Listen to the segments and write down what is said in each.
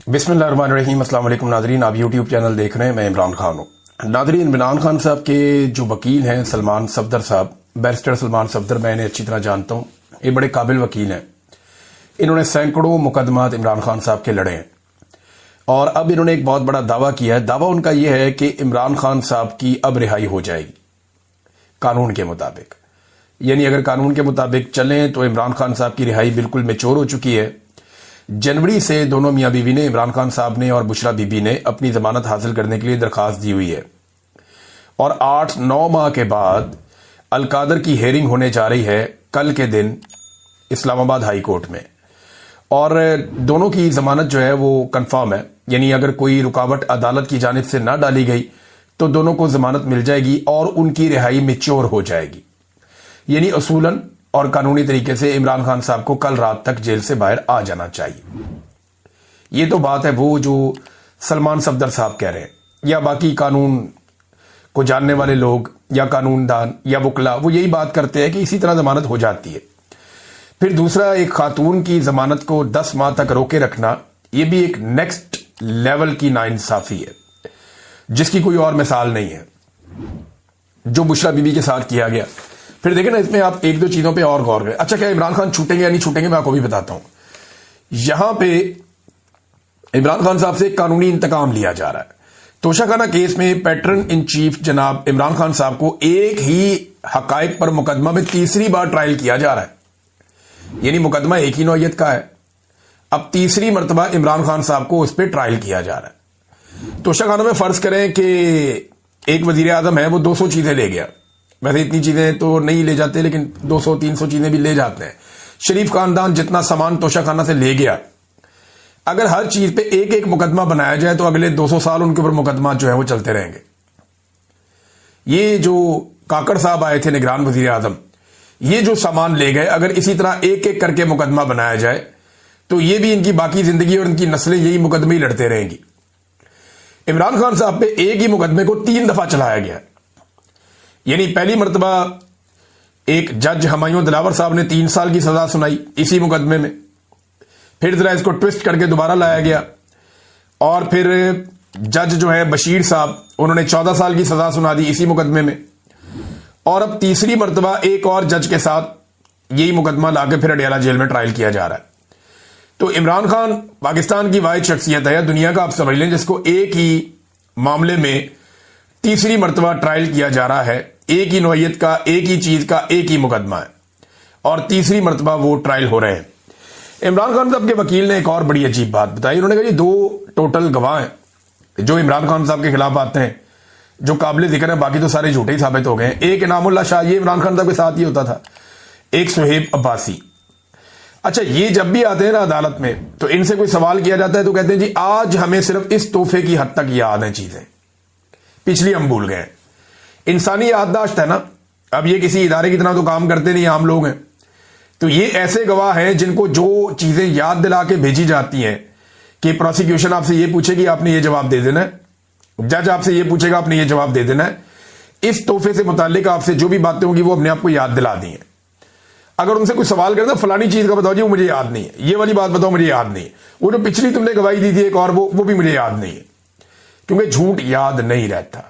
बिस्मिल्लाहिर्रहमानिर्रहीम। अस्सलाम वालेकुम नाजरीन, आप यूट्यूब चैनल देख रहे हैं। मैं इमरान खान हूँ। नाजरीन, इमरान खान साहब के जो वकील हैं सलमान सफदर साहब, बैरिस्टर सलमान सफदर, मैं इन्हें अच्छी तरह जानता हूँ। ये बड़े काबिल वकील हैं। इन्होंने सैकड़ों मुकदमात इमरान खान साहब के लड़े हैं और अब इन्होंने एक बहुत बड़ा दावा किया है। दावा उनका यह है कि इमरान खान साहब की अब रिहाई हो जाएगी कानून के मुताबिक। यानी अगर कानून के मुताबिक चलें तो इमरान खान साहब की रिहाई बिल्कुल मैच्योर हो चुकी है। जनवरी से दोनों मियां बीवी ने, इमरान खान साहब ने और बुशरा बीबी ने, अपनी जमानत हासिल करने के लिए दरखास्त दी हुई है और 8-9 माह के बाद अलकादर की हेयरिंग होने जा रही है कल के दिन इस्लामाबाद हाई कोर्ट में। और दोनों की जमानत जो है वो कंफर्म है। यानी अगर कोई रुकावट अदालत की जानिब से ना डाली गई तो दोनों को जमानत मिल जाएगी और उनकी रिहाई मैच्योर हो जाएगी। यानी असूलन और कानूनी तरीके से इमरान खान साहब को कल रात तक जेल से बाहर आ जाना चाहिए। ये तो बात है वो जो सलमान सफदर साहब कह रहे हैं, या बाकी कानून को जानने वाले लोग या कानूनदान या वकला वो यही बात करते हैं कि इसी तरह जमानत हो जाती है। फिर दूसरा, एक खातून की जमानत को 10 माह तक रोके रखना, यह भी एक नेक्स्ट लेवल की नाइंसाफी है जिसकी कोई और मिसाल नहीं है, जो बुशरा बीबी के साथ किया गया। फिर देखें ना, इसमें आप एक दो चीजों पे और गौर करें। अच्छा, क्या इमरान खान छूटेंगे या नहीं छूटेंगे, मैं आपको भी बताता हूं। यहां पे इमरान खान साहब से कानूनी इंतकाम लिया जा रहा है। तोशाखाना केस में पैटर्न इन चीफ जनाब इमरान खान साहब को एक ही हकायक पर मुकदमा में तीसरी बार ट्रायल किया जा रहा है। यानी मुकदमा एक ही नौयत का है, अब तीसरी मरतबा इमरान खान साहब को उस पर ट्रायल किया जा रहा है। तोशाखाना में फर्ज करें कि एक वजीर आजम है, वो 200 चीजें ले गया। वैसे इतनी चीजें तो नहीं ले जाते, लेकिन 200-300 चीजें भी ले जाते हैं। शरीफ खानदान जितना सामान तोशाखाना से ले गया, अगर हर चीज पे एक एक मुकदमा बनाया जाए तो अगले 200 साल उनके ऊपर मुकदमा जो है वो चलते रहेंगे। ये जो काकड़ साहब आए थे निगरान वजीर आजम, ये जो सामान ले गए, अगर इसी तरह एक एक करके मुकदमा बनाया जाए तो ये भी इनकी बाकी जिंदगी और इनकी नस्लें यही मुकदमे ही लड़ते रहेंगी। इमरान खान साहब पे एक ही मुकदमे को 3 दफा चलाया गया। यानी पहली मरतबा एक जज हमायूं दिलावर साहब ने 3 साल की सजा सुनाई इसी मुकदमे में, फिर जरा इसको ट्विस्ट करके दोबारा लाया गया और फिर जज जो है बशीर साहब, उन्होंने 14 साल की सजा सुना दी इसी मुकदमे में। और अब तीसरी मरतबा एक और जज के साथ यही मुकदमा लाके फिर अडियाला जेल में ट्रायल किया जा रहा है। तो इमरान खान पाकिस्तान की वाहिद शख्सियत है, दुनिया का आप समझ लें, जिसको एक ही मामले में तीसरी मरतबा ट्रायल किया जा रहा है। एक ही नौयत का, एक ही चीज का, एक ही मुकदमा है और तीसरी मरतबा वो ट्रायल हो रहे हैं। इमरान खान साहब के वकील ने एक और बड़ी अजीब बात बताई। उन्होंने कहा, ये 2 टोटल गवाह हैं जो इमरान खान साहब के खिलाफ आते हैं, जो काबिल जिक्र है, बाकी तो सारे झूठे ही साबित हो गए। एक इनामुल्लाह शाह, ये इमरान खान साहब के साथ ही होता था। एक सुहेब अब्बासी। अच्छा, ये जब भी आते हैं ना अदालत में तो इनसे कोई सवाल किया जाता है तो कहते हैं जी आज हमें सिर्फ इस तोहफे की हद तक याद है, चीजें पिछली हम भूल गए। इंसानी याददाश्त है ना, अब ये किसी इदारे की तरह तो काम करते नहीं, आम लोग हैं। तो ये ऐसे गवाह हैं जिनको जो चीजें याद दिला के भेजी जाती हैं कि प्रोसिक्यूशन आपसे ये पूछेगी, आपने ये जवाब दे देना है, जज आपसे ये पूछेगा, आपने ये जवाब दे देना है। इस तोहफे से मुतालिक आपसे जो भी बातें होंगी वो अपने आप को याद दिला दी हैं। अगर उनसे कोई सवाल करता फलानी चीज का बताओ जी, वो मुझे याद नहीं है, ये वाली बात बताओ, मुझे याद नहीं है, वो जो पिछली तुमने गवाही दी थी एक और, वो भी मुझे याद नहीं है, क्योंकि झूठ याद नहीं रहता।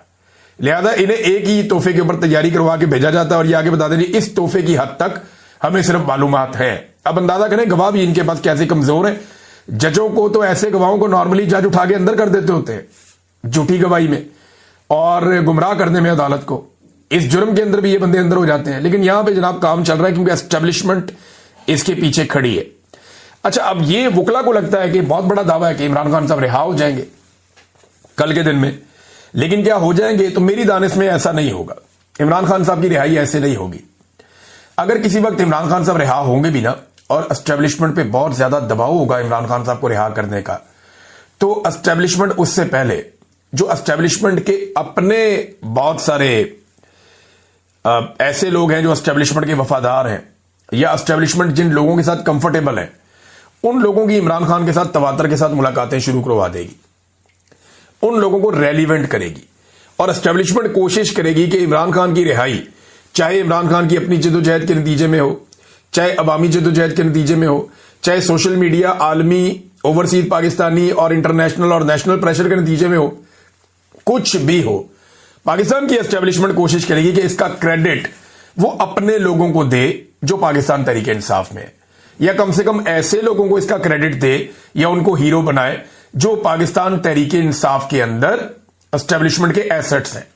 लिहाजा इन्हें एक ही तोहफे के ऊपर तैयारी करवा के भेजा जाता है और ये आगे बता दें इस तोहफे की हद तक हमें सिर्फ मालूमात है। अब अंदाजा करें गवाह भी इनके पास कैसे कमजोर है। जजों को तो ऐसे गवाहों को नॉर्मली जज उठा के अंदर कर देते होते हैं झूठी गवाही में और गुमराह करने में अदालत को। इस जुर्म के अंदर भी ये बंदे अंदर हो जाते हैं, लेकिन यहां पे जनाब काम चल रहा है क्योंकि एस्टेब्लिशमेंट इसके पीछे खड़ी है। अच्छा, अब ये वकला को लगता है कि बहुत बड़ा दावा है कि इमरान खान साहब रिहा हो जाएंगे कल के दिन में, लेकिन क्या हो जाएंगे? तो मेरी दानिश में ऐसा नहीं होगा। इमरान खान साहब की रिहाई ऐसे नहीं होगी। अगर किसी वक्त इमरान खान साहब रिहा होंगे भी ना और एस्टेब्लिशमेंट पे बहुत ज्यादा दबाव होगा इमरान खान साहब को रिहा करने का, तो एस्टेब्लिशमेंट उससे पहले जो एस्टेब्लिशमेंट के अपने बहुत सारे ऐसे लोग हैं जो एस्टेब्लिशमेंट के वफादार हैं या एस्टेब्लिशमेंट जिन लोगों के साथ कंफर्टेबल है, उन लोगों की इमरान खान के साथ तवातर के साथ मुलाकातें शुरू करवा देगी, उन लोगों को रेलिवेंट करेगी और एस्टेब्लिशमेंट कोशिश करेगी कि इमरान खान की रिहाई चाहे इमरान खान की अपनी जदोजहद के नतीजे में हो, चाहे अवामी जदोजहद के नतीजे में हो, चाहे सोशल मीडिया, आलमी ओवरसीज पाकिस्तानी और इंटरनेशनल और नेशनल प्रेशर के नतीजे में हो, कुछ भी हो, पाकिस्तान की एस्टेब्लिशमेंट कोशिश करेगी कि इसका क्रेडिट वो अपने लोगों को दे जो पाकिस्तान तहरीके इंसाफ में है, या कम से कम ऐसे लोगों को इसका क्रेडिट दे या उनको हीरो बनाए जो पाकिस्तान तहरीके इंसाफ के अंदर एस्टेब्लिशमेंट के एसेट्स हैं।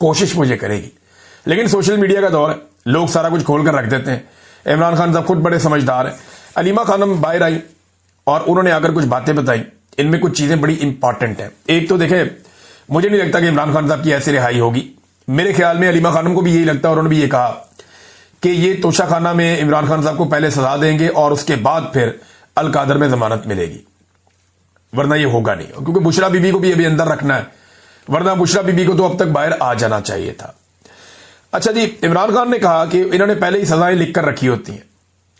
कोशिश मुझे करेगी, लेकिन सोशल मीडिया का दौर है, लोग सारा कुछ खोल कर रख देते हैं। इमरान खान साहब खुद बड़े समझदार हैं। अलीमा खानम बाहर आई और उन्होंने आकर कुछ बातें बताई, इनमें कुछ चीजें बड़ी इंपॉर्टेंट हैं। एक तो देखें, मुझे नहीं लगता कि इमरान खान साहब की ऐसी रिहाई होगी। मेरे ख्याल में अलीमा खानम को भी यही लगता है और उन्होंने भी ये कहा कि ये तोशाखाना में इमरान खान साहब को पहले सजा देंगे और उसके बाद फिर अल कादर में जमानत मिलेगी, वरना ये होगा नहीं, क्योंकि बुशरा बीबी को भी अभी अंदर रखना है, वरना बुशरा बीबी को तो अब तक बाहर आ जाना चाहिए था। अच्छा जी, इमरान खान ने कहा कि इन्होंने पहले ही सजाएं लिख कर रखी होती हैं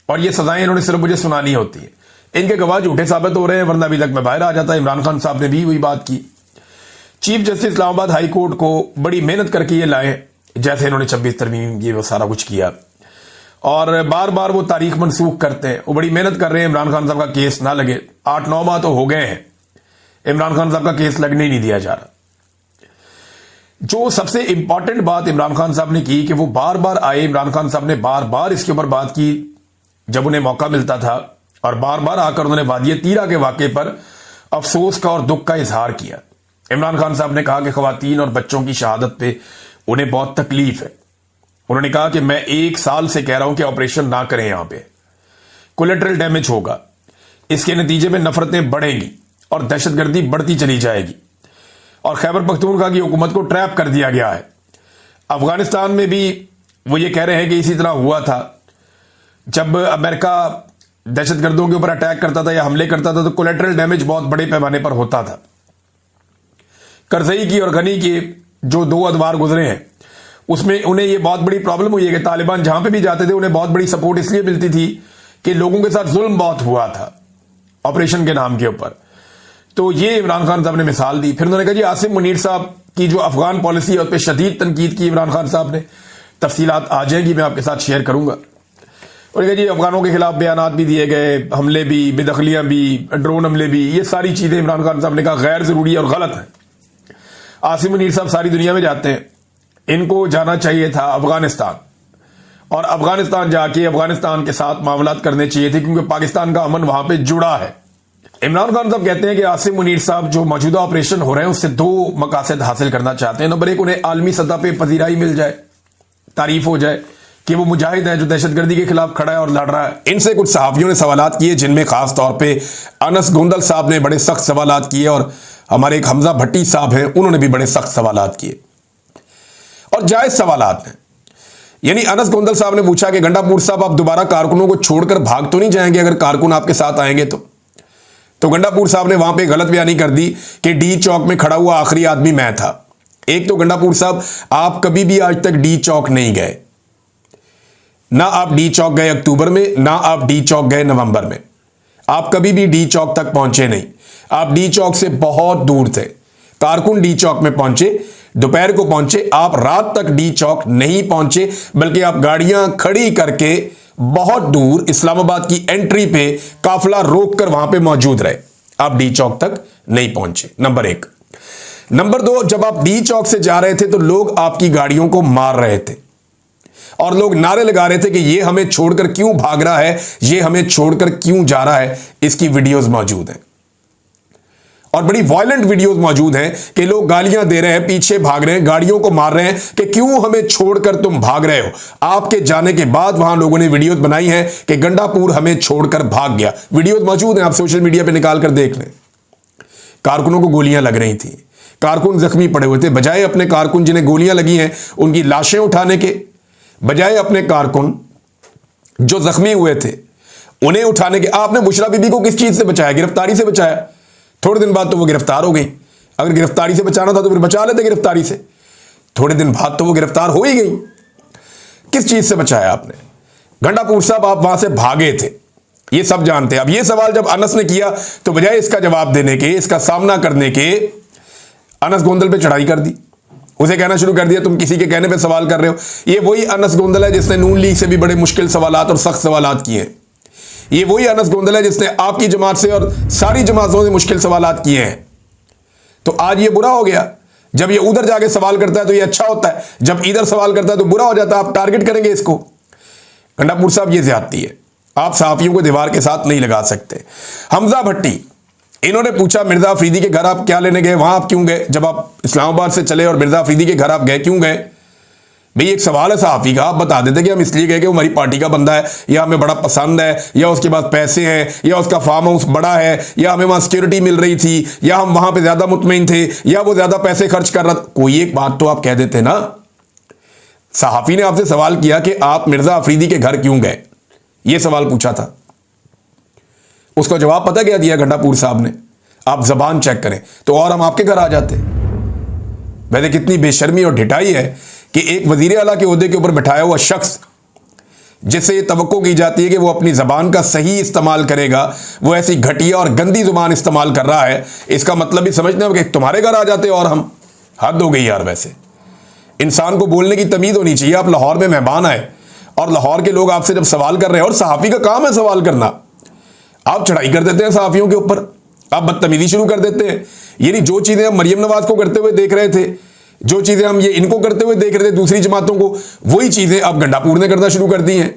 और ये सजाएं इन्होंने सिर्फ मुझे सुनानी होती है, इनके गवाह झूठे साबित हो रहे हैं, वरना अभी तक मैं बाहर आ जाता। इमरान खान साहब ने भी वही बात की। Chief justice Islamabad high court को बड़ी मेहनत करके ये लाए, जैसे इन्होंने 26 तरमीम ये वो सारा कुछ किया, और बार बार वो तारीख मनसूख करते हैं। वो बड़ी मेहनत कर रहे हैं इमरान खान साहब का केस ना लगे। 8-9 माह तो हो गए हैं, इमरान खान साहब का केस लगने ही नहीं दिया जा रहा। जो सबसे इंपॉर्टेंट बात इमरान खान साहब ने की कि वो बार बार आए, इमरान खान साहब ने बार बार इसके ऊपर बात की जब उन्हें मौका मिलता था, और बार बार आकर उन्होंने वादिये तीरा के वाकये पर अफसोस का और दुख का इजहार किया। इमरान खान साहब ने कहा कि खवातीन और बच्चों की शहादत पे उन्हें बहुत तकलीफ है। उन्होंने कहा कि मैं 1 साल से कह रहा हूं कि ऑपरेशन ना करें, यहां पे कोलेटरल डैमेज होगा, इसके नतीजे में नफरतें बढ़ेंगी और दहशतगर्दी बढ़ती चली जाएगी, और खैबर पख्तूनख्वा की हुकूमत को ट्रैप कर दिया गया है। अफगानिस्तान में भी वो ये कह रहे हैं कि इसी तरह हुआ था, जब अमेरिका दहशतगर्दों के ऊपर अटैक करता था या हमले करता था तो कोलेटरल डैमेज बहुत बड़े पैमाने पर होता था। करजई की और गनी के जो 2 अदवार गुजरे हैं उसमें उन्हें यह बहुत बड़ी प्रॉब्लम हुई है कि तालिबान जहां पे भी जाते थे उन्हें बहुत बड़ी सपोर्ट इसलिए मिलती थी कि लोगों के साथ जुल्म बहुत हुआ था ऑपरेशन के नाम के ऊपर। तो ये इमरान खान साहब ने मिसाल दी। फिर उन्होंने कहा जी आसिम मुनीर साहब की जो अफगान पॉलिसी है उस पर शदीद तनकीद की इमरान खान साहब ने, तफसीलात आ जाएंगी, मैं आपके साथ शेयर करूंगा। और कहा जी अफगानों के खिलाफ बयानात भी दिए गए, हमले भी, बेदखलियां भी, ड्रोन हमले भी, ये सारी चीजें इमरान खान साहब ने कहा गैर जरूरी और गलत है। आसिम मुनीर साहब सारी दुनिया में जाते हैं, इनको जाना चाहिए था अफगानिस्तान, और अफगानिस्तान जाके अफगानिस्तान के साथ मामलात करने चाहिए थे, क्योंकि पाकिस्तान का अमन वहां पे जुड़ा है। इमरान खान साहब कहते हैं कि आसिम मुनीर साहब जो मौजूदा ऑपरेशन हो रहे हैं उससे 2 मकासद हासिल करना चाहते हैं। नंबर 1, उन्हें आलमी सतह पे पजीराई मिल जाए, तारीफ हो जाए कि वो मुजाहिद है जो दहशतगर्दी के खिलाफ खड़ा है और लड़ रहा है। इनसे कुछ सहाफियों ने सवालात किए, जिनमें खास तौर पे अनस गोंदल साहब ने बड़े सख्त सवालात किए, और हमारे एक हमजा भट्टी साहब हैं उन्होंने भी बड़े सख्त सवालात किए और जायज सवालात हैं। यानी अनस गोंदल साहब ने पूछा कि गंडापुर साहब आप दोबारा कारकुनों को छोड़कर भाग तो नहीं जाएंगे अगर कारकुन आपके साथ आएंगे तो गंडापुर साहब ने वहां पे गलत बयानी कर दी कि डी चौक में खड़ा हुआ आखिरी आदमी मैं था। एक तो गंडापुर साहब आप कभी भी आज तक डी चौक नहीं गए, ना आप डी चौक गए अक्टूबर में, ना आप डी चौक गए नवंबर में, आप कभी भी डी चौक तक पहुंचे नहीं। आप डी चौक से बहुत दूर थे। कारकुन डी चौक में पहुंचे, दोपहर को पहुंचे, आप रात तक डी चौक नहीं पहुंचे, बल्कि आप गाड़ियां खड़ी करके बहुत दूर इस्लामाबाद की एंट्री पे काफिला रोककर वहां पे मौजूद रहे। आप डी चौक तक नहीं पहुंचे, नंबर 1। नंबर 2, जब आप डी चौक से जा रहे थे तो लोग आपकी गाड़ियों को मार रहे थे और लोग नारे लगा रहे थे कि ये हमें छोड़कर क्यों भाग रहा है, ये हमें छोड़कर क्यों जा रहा है। इसकी वीडियोस मौजूद हैं और बड़ी वायलेंट वीडियोस मौजूद हैं कि लोग गालियां दे रहे हैं, पीछे भाग रहे हैं, गाड़ियों को मार रहे हैं कि क्यों हमें छोड़कर तुम भाग रहे हो। आपके जाने के बाद वहां लोगों ने वीडियोस बनाई हैं कि गंडापुर हमें छोड़कर भाग गया। वीडियोस मौजूद हैं, आप सोशल मीडिया पे निकाल कर देख लें। कारकुनों को गोलियां लग रही थी, कारकुन जख्मी पड़े हुए थे। बजाय अपने कारकुन जिन्हें गोलियां लगी हैं उनकी लाशें उठाने के, बजाय अपने कारकुन जो जख्मी हुए थे उन्हें उठाने के, आपने बुशरा बीबी को किस चीज से बचाया? गिरफ्तारी से बचाया। थोड़े दिन बाद तो वो गिरफ्तार हो गई। अगर गिरफ्तारी से बचाना था तो फिर बचा लेते गिरफ्तारी से। थोड़े दिन बाद तो वो गिरफ्तार हो ही गई। किस चीज से बचाया आपने? गंडापुर साहब आप वहां से भागे थे, ये सब जानते हैं। अब ये सवाल जब अनस ने किया तो बजाय इसका जवाब देने के, इसका सामना करने के, अनस गोंदल पे चढ़ाई कर दी। उसे कहना शुरू कर दिया तुम किसी के कहने पे सवाल कर रहे हो। ये वही अनस गोंदल है जिसने नून लीग से भी बड़े मुश्किल सवालात और सख्त सवालात किए। ये वही अनस गोंदल है जिसने आपकी जमात से और सारी जमातों से मुश्किल सवालात किए हैं। तो आज ये बुरा हो गया, जब ये उधर जाके सवाल करता है तो ये अच्छा होता है, जब इधर सवाल करता है तो बुरा हो जाता है। आप टारगेट करेंगे इसको। गंडापुर साहब, ये ज्यादती है, आप सहाफियों को दीवार के साथ नहीं लगा सकते। हमजा भट्टी, इन्होंने पूछा मिर्जा अफरीदी के घर आप क्या लेने गए, वहां आप क्यों गए, जब आप इस्लामाबाद से चले और मिर्जा अफरीदी के घर आप गए, क्यों गए? भाई एक सवाल है सहाफी का, आप बता देते कि हम इसलिए गए कि वो हमारी पार्टी का बंदा है, या हमें बड़ा पसंद है, या उसके पास पैसे हैं, या उसका फार्म हाउस बड़ा है, या हमें वहां सिक्योरिटी मिल रही थी, या हम वहां पे ज्यादा मुतमईन थे, या वो ज्यादा पैसे खर्च कर रहा था। कोई एक बात तो आप कह देते ना। सहाफी ने आपसे सवाल किया कि आप मिर्जा अफरीदी के घर क्यों गए, ये सवाल पूछा था। उसका जवाब पता क्या दिया गंडापुर साहब ने? आप जबान चेक करें तो और हम आपके घर आ जाते। वैसे कितनी बेशर्मी और ढिठाई है कि एक वजीर आला के ओहदे के ऊपर बैठाया हुआ शख्स, जिससे ये तवक्को की जाती है कि वो अपनी जबान का सही इस्तेमाल करेगा, वो ऐसी घटिया और गंदी जुबान इस्तेमाल कर रहा है। इसका मतलब भी समझते हो कि तुम्हारे घर आ जाते और हम। हद हो गई यार। वैसे इंसान को बोलने की तमीज होनी चाहिए। आप लाहौर में मेहमान आए और लाहौर के लोग आपसे जब सवाल कर रहे हैं, और सहाफी का काम है सवाल करना, आप चढ़ाई कर देते हैं सहाफियों के ऊपर, आप बदतमीजी शुरू कर देते हैं। ये नहीं, जो चीजें हम मरियम नवाज को करते हुए देख रहे थे, जो चीजें हम ये इनको करते हुए देख रहे थे दूसरी जमातों को, वही चीजें अब गंडापुर ने करना शुरू कर दी हैं।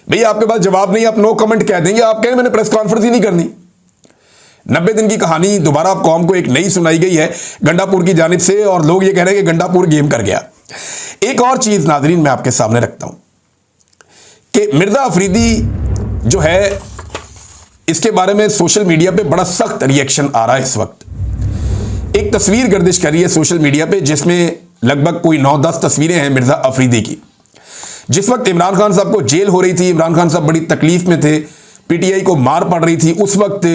भैया आपके पास जवाब नहीं, आप नो कमेंट कह देंगे, आप कहें मैंने प्रेस कॉन्फ्रेंस ही नहीं करनी। 90 दिन की कहानी दोबारा अब कौम को एक नई सुनाई गई है गंडापुर की जानिब से, और लोग ये कह रहे हैं कि गंडापुर गेम कर गया। एक और चीज नाजरीन मैं आपके सामने रखता हूं कि मिर्जा अफरीदी जो है, इसके बारे में सोशल मीडिया पे बड़ा सख्त रिएक्शन आ रहा है इस वक्त। एक तस्वीर गर्दिश कर रही है सोशल मीडिया पे, जिसमें लगभग कोई 9-10 तस्वीरें हैं मिर्जा अफरीदी की। जिस वक्त इमरान खान साहब को जेल हो रही थी, इमरान खान साहब बड़ी तकलीफ में थे, पीटीआई को मार पड़ रही थी, उस वक्त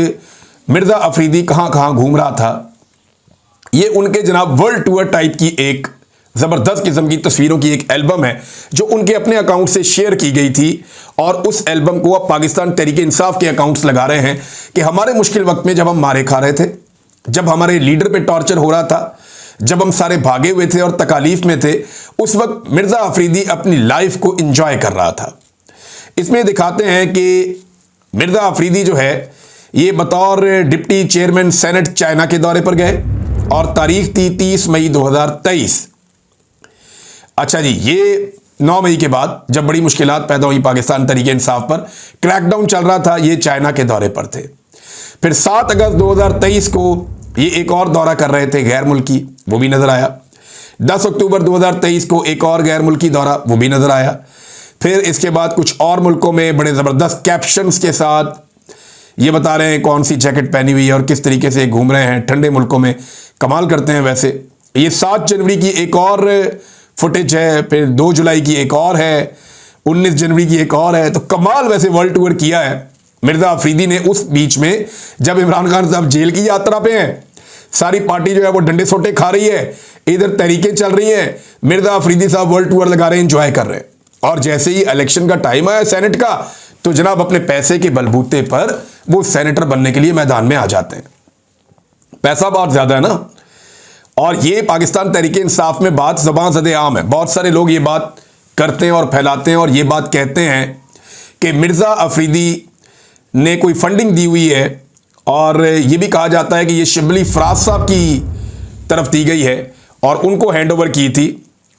मिर्जा अफरीदी कहां कहां घूम रहा था। ये उनके जनाब वर्ल्ड टूर टाइप की एक जबरदस्त किस्म की तस्वीरों की एक एल्बम है जो उनके अपने अकाउंट से शेयर की गई थी, और उस एल्बम को अब पाकिस्तान तहरीक इंसाफ के अकाउंट्स लगा रहे हैं कि हमारे मुश्किल वक्त में, जब हम मारे खा रहे थे, जब हमारे लीडर पे टॉर्चर हो रहा था, जब हम सारे भागे हुए थे और तकालीफ में थे, उस वक्त मिर्जा अफरीदी अपनी लाइफ को एंजॉय कर रहा था। इसमें दिखाते हैं कि मिर्जा अफरीदी जो है ये बतौर डिप्टी चेयरमैन सेनेट चाइना के दौरे पर गए, और तारीख थी 30 मई 2023। अच्छा जी, ये 9 मई के बाद जब बड़ी मुश्किलात पैदा हुई पाकिस्तान तहरीक इंसाफ पर, क्रैकडाउन चल रहा था, ये चाइना के दौरे पर थे। फिर 7 अगस्त 2023 को ये एक और दौरा कर रहे थे गैर मुल्की, वो भी नजर आया। 10 अक्टूबर 2023 को एक और गैर मुल्की दौरा, वो भी नजर आया। फिर इसके बाद कुछ और मुल्कों में बड़े जबरदस्त कैप्शंस के साथ ये बता रहे हैं कौन सी जैकेट पहनी हुई है और किस तरीके से घूम रहे हैं ठंडे मुल्कों में। कमाल करते हैं। वैसे ये 7 जनवरी की एक और फुटेज है, फिर 2 जुलाई की एक और है, 19 जनवरी की एक और है। तो कमाल वैसे वर्ल्ड टूर किया है मिर्जा अफरीदी ने उस बीच में, जब इमरान खान साहब जेल की यात्रा पे हैं, सारी पार्टी जो है वो डंडे सोटे खा रही है, इधर तहरीकें चल रही हैं, मिर्जा अफरीदी साहब वर्ल्ड टूर लगा रहे हैं, एंजॉय कर रहे हैं। और जैसे ही इलेक्शन का टाइम आया सेनेट का, तो जनाब अपने पैसे के बलबूते पर वो सेनेटर बनने के लिए मैदान में आ जाते हैं। पैसा बहुत ज्यादा है ना। और ये पाकिस्तान तहरीक इंसाफ में बात ज़बान ज़दे आम है, बहुत सारे लोग ये बात करते हैं और फैलाते हैं और ये बात कहते हैं कि मिर्जा अफरीदी ने कोई फंडिंग दी हुई है, और ये भी कहा जाता है कि ये शिबली फराज साहब की तरफ दी गई है और उनको हैंड ओवर की थी,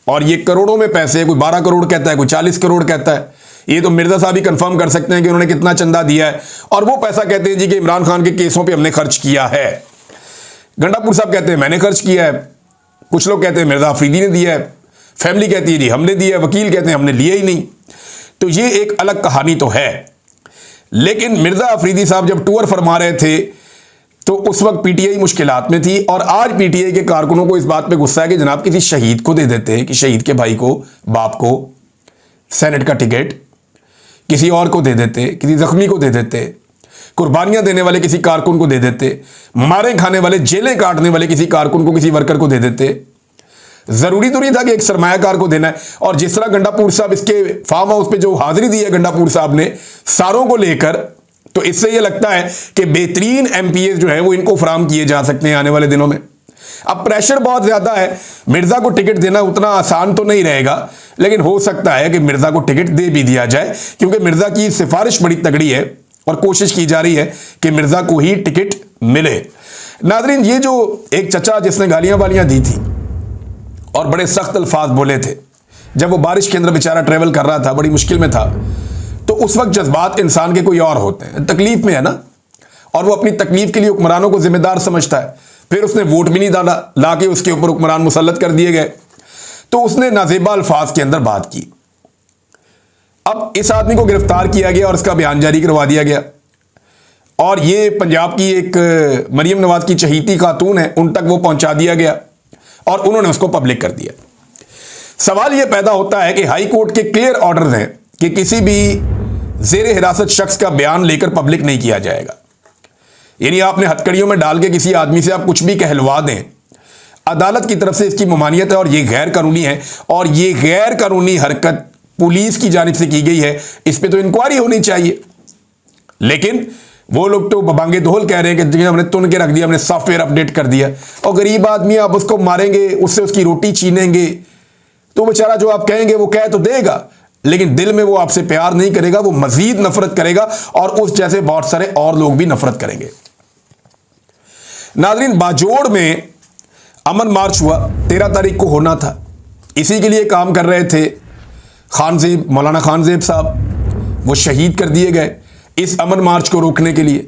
और ये करोड़ों में पैसे, कोई 12 करोड़ कहता है, कोई 40 करोड़ कहता है। ये तो मिर्जा साहब ही कंफर्म कर सकते हैं कि उन्होंने कितना चंदा दिया है, और वो पैसा कहते हैं जी कि इमरान खान के केसों पर हमने खर्च किया है। गंडापुर साहब कहते हैं मैंने खर्च किया है, कुछ लोग कहते हैं मिर्जा अफरीदी ने दिया है, फैमिली कहती है जी हमने दिया है, वकील कहते हैं हमने लिया ही नहीं। तो ये एक अलग कहानी तो है। लेकिन मिर्जा अफरीदी साहब जब टूर फरमा रहे थे तो उस वक्त पीटीआई मुश्किलात में थी, और आज पीटीआई के कारकुनों को इस बात पे गुस्सा है कि जनाब किसी शहीद को दे देते, कि शहीद के भाई को, बाप को सेनेट का टिकट किसी और को दे देते, किसी जख्मी को दे देते, कुर्बानियां देने वाले किसी कारकुन को दे देते, मारे खाने वाले, जेलें काटने वाले किसी कारकुन को, किसी वर्कर को दे देते। जरूरी तो नहीं था कि एक सरमायाकार को देना है। और जिस तरह गंडापुर साहब इसके फार्म हाउस पे जो हाजिरी दी है गंडापुर साहब ने सारों को लेकर, तो इससे यह लगता है कि बेहतरीन एमपीएस जो है वो इनको फराम किए जा सकते हैं आने वाले दिनों में। अब प्रेशर बहुत ज्यादा है, मिर्जा को टिकट देना उतना आसान तो नहीं रहेगा, लेकिन हो सकता है कि मिर्जा को टिकट दे भी दिया जाए, क्योंकि मिर्जा की सिफारिश बड़ी तगड़ी है और कोशिश की जा रही है कि मिर्जा को ही टिकट मिले। नाजरीन, ये जो एक चचा जिसने गालियां वालियां दी थी और बड़े सख्त अल्फाज बोले थे, जब वो बारिश के अंदर बेचारा ट्रेवल कर रहा था, बड़ी मुश्किल में था, तो उस वक्त जज्बात इंसान के कोई और होते हैं, तकलीफ में है ना, और वो अपनी तकलीफ के लिए हुक्मरानों को जिम्मेदार समझता है। फिर उसने वोट भी नहीं डाला, लाके उसके ऊपर हुक्मरान मुसल्लत कर दिए गए, तो उसने नाजेबा अल्फाज के अंदर बात की। अब इस आदमी को गिरफ्तार किया गया और इसका बयान जारी करवा दिया गया, और ये पंजाब की एक मरियम नवाज की चहीती खातून है, उन तक वो पहुंचा दिया गया और उन्होंने उसको पब्लिक कर दिया। सवाल यह पैदा होता है कि हाई कोर्ट के क्लियर ऑर्डर्स हैं कि किसी भी जेर हिरासत शख्स का बयान लेकर पब्लिक नहीं किया जाएगा। यानी आपने हथकड़ियों में डाल के किसी आदमी से आप कुछ भी कहलवा दें, अदालत की तरफ से इसकी ममानियत है और यह गैर कानूनी है, और यह गैर कानूनी हरकत पुलिस की जानिब से की गई है, इस पर तो इंक्वायरी होनी चाहिए। लेकिन वो लोग तो बबांगे दोहल कह रहे हैं कि हमने तुन के रख दिया, हमने सॉफ्टवेयर अपडेट कर दिया, और गरीब आदमी आप उसको मारेंगे, उससे उसकी रोटी छीनेंगे, तो बेचारा जो आप कहेंगे वो कह तो देगा, लेकिन दिल में वो आपसे प्यार नहीं करेगा, वो मजीद नफरत करेगा, और उस जैसे बहुत सारे और लोग भी नफरत करेंगे। नाज़रीन, बाजोड़ में अमन मार्च हुआ, 13 तारीख को होना था, इसी के लिए काम कर रहे थे खानजेब, मौलाना खानजेब साहब, वो शहीद कर दिए गए इस अमन मार्च को रोकने के लिए।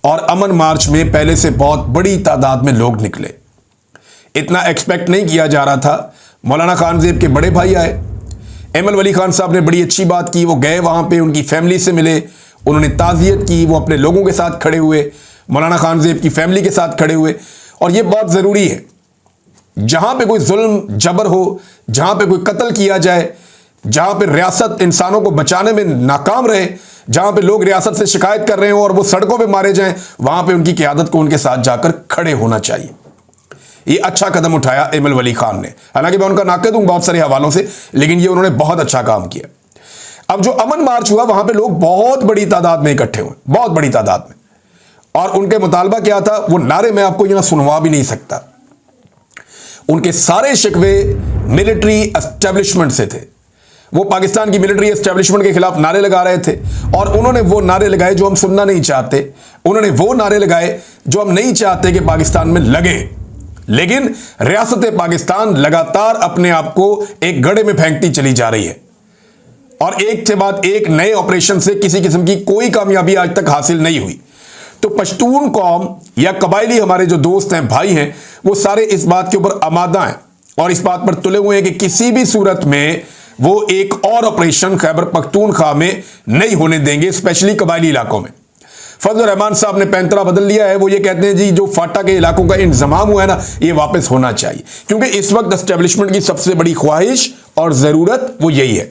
और अमन मार्च में पहले से बहुत बड़ी तादाद में लोग निकले, इतना एक्सपेक्ट नहीं किया जा रहा था। मौलाना खानजेब के बड़े भाई आए, एमल वली खान साहब ने बड़ी अच्छी बात की, वो गए वहाँ पे, उनकी फैमिली से मिले, उन्होंने ताज़ियत की, वो अपने लोगों के साथ खड़े हुए, मौलाना खानजेब की फैमिली के साथ खड़े हुए। और ये बहुत ज़रूरी है, जहाँ पे कोई जुल्म जबर हो, जहाँ पे कोई कत्ल किया जाए, जहाँ पे रियासत इंसानों को बचाने में नाकाम रहे, जहाँ पे लोग रियासत से शिकायत कर रहे हो और वो सड़कों पे मारे जाएं, वहाँ पे उनकी क़यादत को उनके साथ जाकर खड़े होना चाहिए। ये अच्छा कदम उठाया एमल वली खान ने, हालांकि मैं उनका नाक़िद हूं बहुत सारे हवालों से, लेकिन ये उन्होंने बहुत अच्छा काम किया। अब जो अमन मार्च हुआ, वहां पे लोग बहुत बड़ी तादाद में इकट्ठे हुए, बहुत बड़ी तादाद में, और उनके मुतालबा क्या था, वो नारे मैं आपको यहां सुनवा भी नहीं सकता। उनके सारे शिकवे मिलिट्री एस्टेब्लिशमेंट से थे, वो पाकिस्तान की मिलिट्री एस्टेब्लिशमेंट के खिलाफ नारे लगा रहे थे, और उन्होंने वो नारे लगाए जो हम सुनना नहीं चाहते, उन्होंने वो नारे लगाए जो हम नहीं चाहते कि पाकिस्तान में लगे। लेकिन रियासत पाकिस्तान लगातार अपने आप को एक गड्ढे में फेंकती चली जा रही है, और एक के बाद एक नए ऑपरेशन से किसी किस्म की कोई कामयाबी आज तक हासिल नहीं हुई। तो पश्तून कौम या कबायली हमारे जो दोस्त हैं, भाई हैं, वो सारे इस बात के ऊपर आमादा हैं और इस बात पर तुले हुए हैं कि किसी भी सूरत में वो एक और ऑपरेशन खैबर पख्तूनख्वा में नहीं होने देंगे, स्पेशली कबायली इलाकों में। फजल रहमान साहब ने पैंतरा बदल लिया है, वो ये कहते हैं जी जो फाटा के इलाकों का इंतजाम हुआ है ना, ये वापस होना चाहिए, क्योंकि इस वक्त एस्टेब्लिशमेंट की सबसे बड़ी ख्वाहिश और ज़रूरत वो यही है,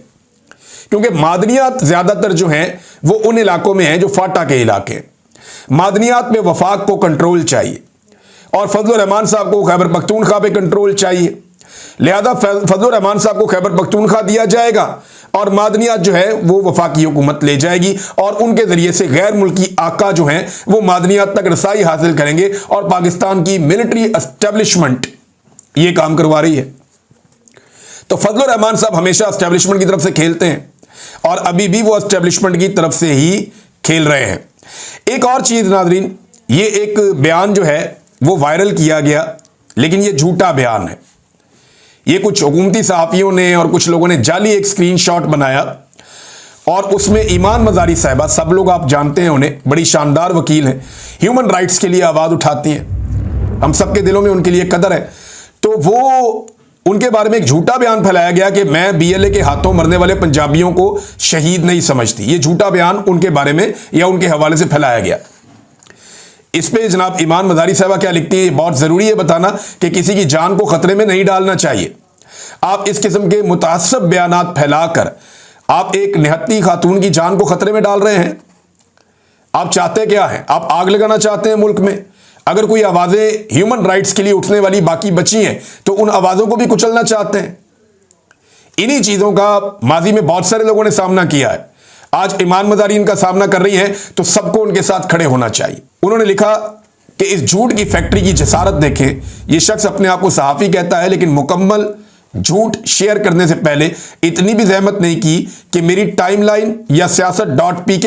क्योंकि मादनियात ज़्यादातर जो हैं वो उन इलाकों में हैं जो फाटा के इलाके हैं। मादनियात में वफाक को कंट्रोल चाहिए, और फजल रहमान साहब को खैबर पख्तूनख्वा पे कंट्रोल चाहिए, लिहाजा फजल रहमान साहब को खैबर पख्तूनख्वा दिया जाएगा, और मादनियात जो है वो वफाकी हुकूमत ले जाएगी, और उनके जरिए से गैर मुल्की आका जो हैं वो मादनियात तक रसाई हासिल करेंगे, और पाकिस्तान की मिलिट्री एस्टेब्लिशमेंट ये काम करवा रही है। तो फजल रहमान साहब हमेशा एस्टेब्लिशमेंट की तरफ से खेलते हैं, और अभी भी वो एस्टेब्लिशमेंट की तरफ से ही खेल रहे हैं। एक और चीज नाजरीन, ये एक बयान जो है वो वायरल किया गया, लेकिन ये झूठा बयान है। ये कुछ हुकूमती सहाफ़ियों ने और कुछ लोगों ने जाली एक स्क्रीनशॉट बनाया, और उसमें ईमान मजारी साहिबा, सब लोग आप जानते हैं उन्हें, बड़ी शानदार वकील हैं, ह्यूमन राइट्स के लिए आवाज़ उठाती हैं, हम सबके दिलों में उनके लिए कदर है। तो वो उनके बारे में एक झूठा बयान फैलाया गया कि मैं बीएलए के हाथों मरने वाले पंजाबियों को शहीद नहीं समझती। ये झूठा बयान उनके बारे में या उनके हवाले से फैलाया गया। इस पे जनाब ईमान मजारी साहबा क्या लिखती है, बहुत ज़रूरी है बताना कि किसी की जान को खतरे में नहीं डालना चाहिए। आप इस किस्म के मुतासब बयानात फैलाकर आप एक निहत्ती खातून की जान को खतरे में डाल रहे हैं। आप चाहते क्या हैं? आप आग लगाना चाहते हैं मुल्क में? अगर कोई आवाज़ें ह्यूमन राइट्स के लिए उठने वाली बाकी बची हैं तो उन आवाज़ों को भी कुचलना चाहते हैं। इन्हीं चीज़ों का माजी में बहुत सारे लोगों ने सामना किया है। आज ईमान मजारी इनका सामना कर रही हैं, तो सबको उनके साथ खड़े होना चाहिए। उन्होंने लिखा कि इस झूठ की फैक्ट्री की जसारत देखें। ये शख्स अपने आप को सहाफ़ी कहता है, लेकिन मुकम्मल झूठ शेयर करने से पहले इतनी भी जहमत नहीं की कि मेरी टाइमलाइन या siyaasat.pk